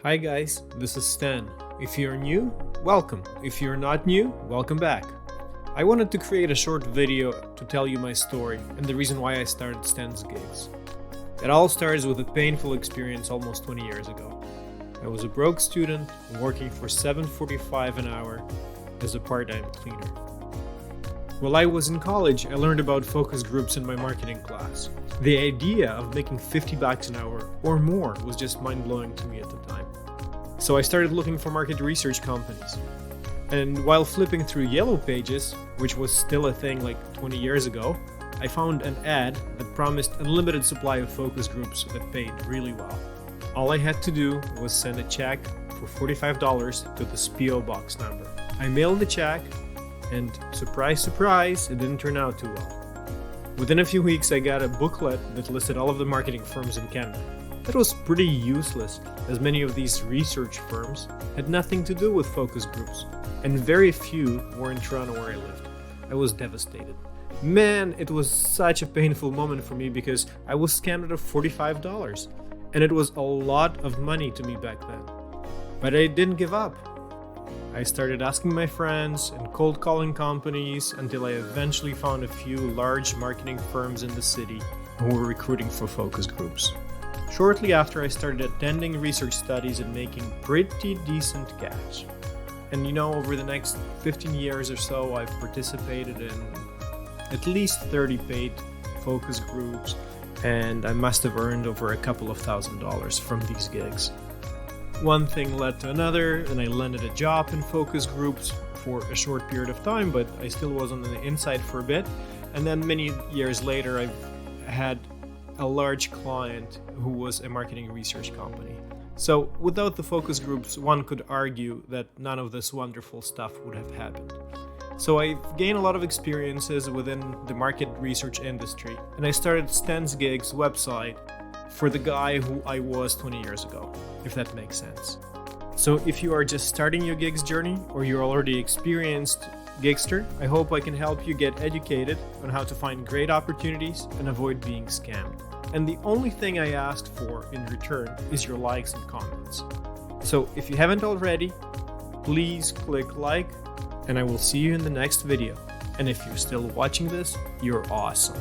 Hi guys, this is Stan. If you're new, welcome. If you're not new, welcome back. I wanted to create a short video to tell you my story and the reason why I started Stan's Gigs. It all starts with a painful experience almost 20 years ago. I was a broke student working for $7.45 an hour as a part-time cleaner. While I was in college, I learned about focus groups in my marketing class. The idea of making $50 an hour or more was just mind-blowing to me at the time. So I started looking for market research companies. And while flipping through Yellow Pages, which was still a thing like 20 years ago, I found an ad that promised unlimited supply of focus groups that paid really well. All I had to do was send a check for $45 to the P.O. box number. I mailed the check, and surprise, surprise, it didn't turn out too well. Within a few weeks, I got a booklet that listed all of the marketing firms in Canada. That was pretty useless, as many of these research firms had nothing to do with focus groups, and very few were in Toronto where I lived. I was devastated. Man, it was such a painful moment for me because I was scammed out of $45, and it was a lot of money to me back then. But I didn't give up. I started asking my friends and cold calling companies until I eventually found a few large marketing firms in the city who were recruiting for focus groups. Shortly after, I started attending research studies and making pretty decent cash. And over the next 15 years or so, I've participated in at least 30 paid focus groups, and I must have earned over a couple of $1,000s from these gigs. One thing led to another, and I landed a job in focus groups for a short period of time, but I still was on the inside for a bit. And then many years later, I had a large client who was a marketing research company. So without the focus groups, one could argue that none of this wonderful stuff would have happened. So I've gained a lot of experiences within the market research industry, and I started Stan's Gigs website for the guy who I was 20 years ago, if that makes sense. So if you are just starting your gigs journey or you're already experienced gigster, I hope I can help you get educated on how to find great opportunities and avoid being scammed. And the only thing I ask for in return is your likes and comments. So if you haven't already, please click like, and I will see you in the next video. And if you're still watching this, you're awesome.